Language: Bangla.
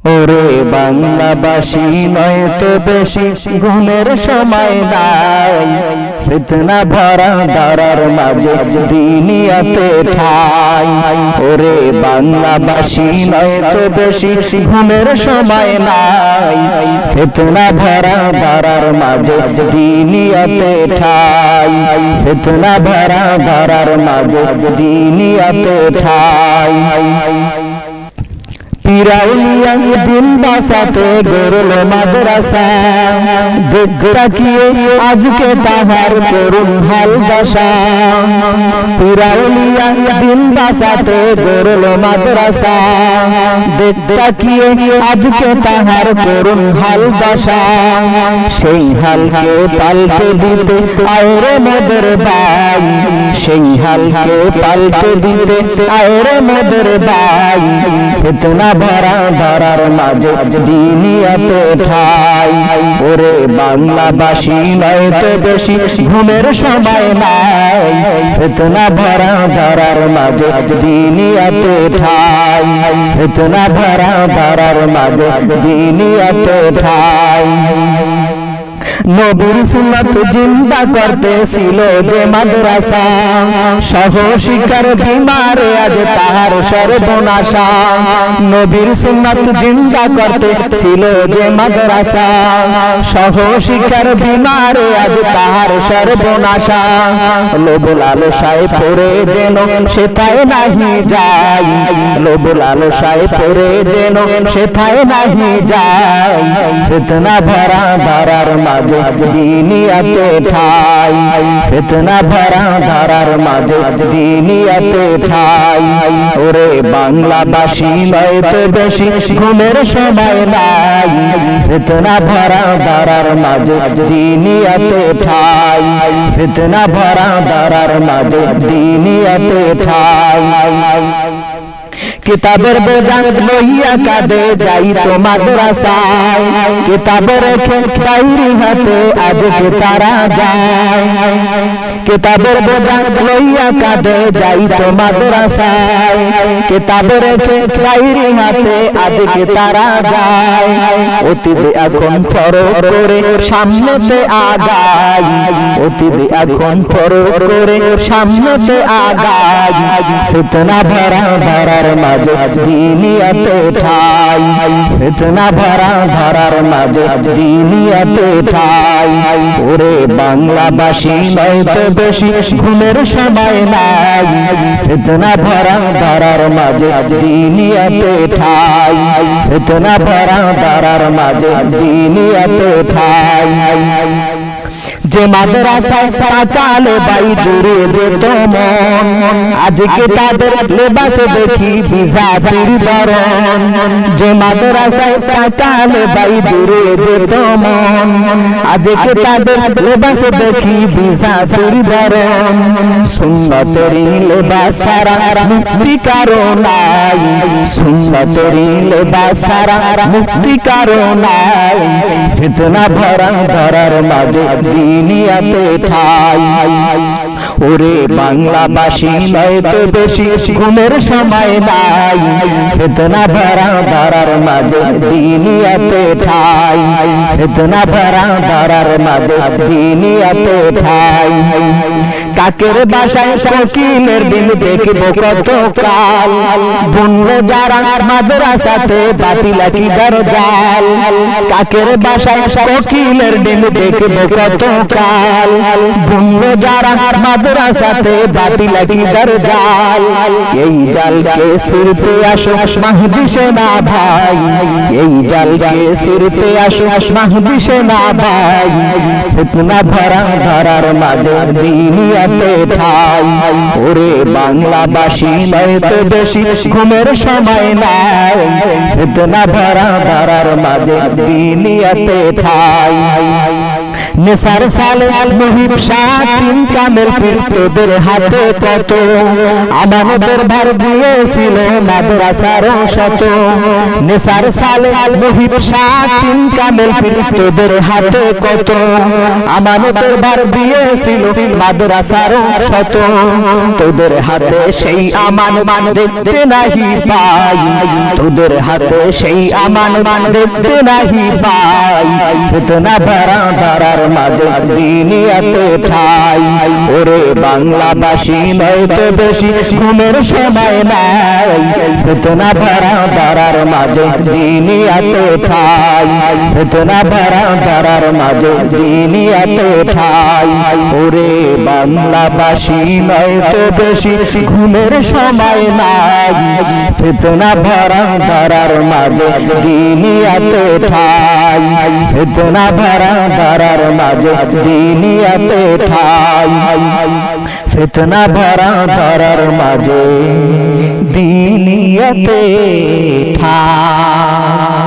ওরে বাংলাবাসী নয় তো বেশি ঘুমের সময় নাই, ফিতনা ভরা দারার মাঝে দিনিয়াতে ঠাই। ওরে বাংলাবাসী নয় তো বেশি ঘুমের সময় নাই, ফিতনা ভরা দারার মাঝে দিনিয়াতে ঠাই। ফিতনা ভরা দারার মাঝে দিনিয়াতে ঠাই। পিরাউলিয়া দিন বাসাতে গড়ল মাদ্রাসা, দেখিয়ে আজকে তাহার করুণ হাল দশা। পিরাউলিয়া দিন বাসাতে গড়ল মাদ্রাসা, দেখিয়ে আজকে তাহার করুণ হাল দশা। সেই হালকে পাল্টে দিতে আয়রে মোদের ভাই, সেই হালকে পাল্টে দিতে আয়রে মোদের ভাই। ফিতনা ভরা ধরার মাঝে দিনিয়াতে ঠাই। ওরে বাংলাবাসী নয় তো বেশি ঘুমের সময় নাই, ফিতনা ভরা ধরার মাঝে দিনিয়াতে ঠাই। ফিতনা ভরা ধরার মাঝে দিনিয়াতে ঠাই। নবীর সুন্নাত জিন্দা করতেছিল যে মাদ্রাসা, সহ শিক্ষার বিমারে আজ তাহার সর্বনাশা। নবীর সুন্নাত জিন্দা করতেছিল যে মাদ্রাসা, সহ শিক্ষার বিমারে আজ তাহার সর্বনাশা। লোভ লালসায় পড়ে যেন সেথায় নাহি যায়, লোভ লালসায় পড়ে যেন সেথায় নাহি যায়। ফিতনা ভরা ধারার মাঝে দিনিয়াতে ঠাই। ফিতনা ভরা ধারার মাঝে দিনিয়াতে ঠাই। ওরে বাংলাবাসী নয় তো বেশি ঘুমের সময় নাই, ফিতনা ভরা ধারার মাঝে দিনিয়াতে ঠাই। ফিতনা ভরা ধারার মাঝে দিনিয়াতে ঠাই। কিতাবের বোঝা লইয়া কাঁদে যাইতো মাদ্রাসায়, কিতাবের ডায়েরি হাতে আজকে তারা যায়। কিতাবের বোঝা লইয়া কাঁদে যাইতো মাদ্রাসায়, কিতাবের ডায়েরি হাতে আজকে তারা যায়। অতীত এখন ফরক করে সামনেতে আগায়, অতীত এখন ফরক করে সামনেতে আগায়। ফিতনা ভরা ধরার মাঝে দিনিয়াতে ঠাই। ফিতনা ভরা ধরার মাঝে দিনিয়াতে ঠাই। ওরে বাংলাবাসী নয় তো বেশি ঘুমের সময় নাই, ফিতনা ভরা ধরার মাঝে দিনিয়াতে ঠাই। ফিতনা ভরা ধরার মাঝে দিনিয়াতে ঠাই। যে মাদ্রাসায় সকালে বাই জুড়ে যেত মন, আজকে তাদের লেবাসে দেখি বিজাতির বরণ। যে মাদ্রাসায় সকালে বাই জুড়ে যেত মন, আজকে তাদের লেবাসে দেখি বিজাতির বরণ। সুন্নতেরই লেবাস সারা মুক্তি কারো নাই, সুন্নতেরই লেবাস সারা মুক্তি কারো নাই। ফিতনা ভরা ধরার মাঝে দিনিয়াতে ঠাই। ওরে বাংলাবাসী নয় তো বেশি ঘুমের সময় নাই, ফিতনা ভরা ধরার মাঝে দিনিয়াতে ঠাই। ফিতনা ভরা ধরার মাঝে দিনিয়াতে ঠাই। কাকের বাসায় শকিলের দিন দেখবো কত কাল, বুনলো যারা মাদ্রাসাতে বাতিলা কি দরজাল। কাকের বাসায় শকিলের দিন দেখবো কত কাল, বুনলো যারা মাদ্রাসাতে বাতিলা কি দরজাল। এই জালকে ছিঁড়তে আসো মাহদি সেনা ভাই, এই জালকে ছিঁড়তে আসো মাহদি সেনা ভাই। ফিতনা ভরা ধরার মাঝে দিনিয়াতে ঠাই। ওরে বাংলাবাসী নয় তো বেশি ঘুমের সময় নাই, ফিতনা ভরা ধরার মাঝে দিনিয়াতে ঠাই। নেসার সালে মুহিব শাহ কামেল পীর তোদের হাতে কত আমানতের ভার দিয়েছিল মাদ্রাসার শত নেসার সালে মুহিব শাহ কামেল পীর তোদের হাতে কত আমানতের ভার দিয়েছিল মাদ্রাসার শত তোদের হাতে সেই আমান দেখতে নাহি পাই তোদের হাতে সেই আমান দেখতে নাহি পাই ফিতনা ভরা ধরার মাঝে দিনিয়াতে ঠাই ওরে বাংলাবাসী নয়তো বেশি ঘুমের সময় নাই ফিতনা ভরা ধরার মাঝে দিনিয়াতে ঠাই ফিতনা ভরা ধরার মাঝে দিনিয়াতে ঠাই ওরে বাংলাবাসী নয়তো বেশি ঘুমের সময় নাই ফিতনা ভরা ধরার মাঝে দিনিয়াতে ঠাই ফিতনা ভরা ধরার মাঝে দিনিয়াতে ঠাই ফিতনা ভরা ধরার মাঝে দিনিয়াতে ঠাই।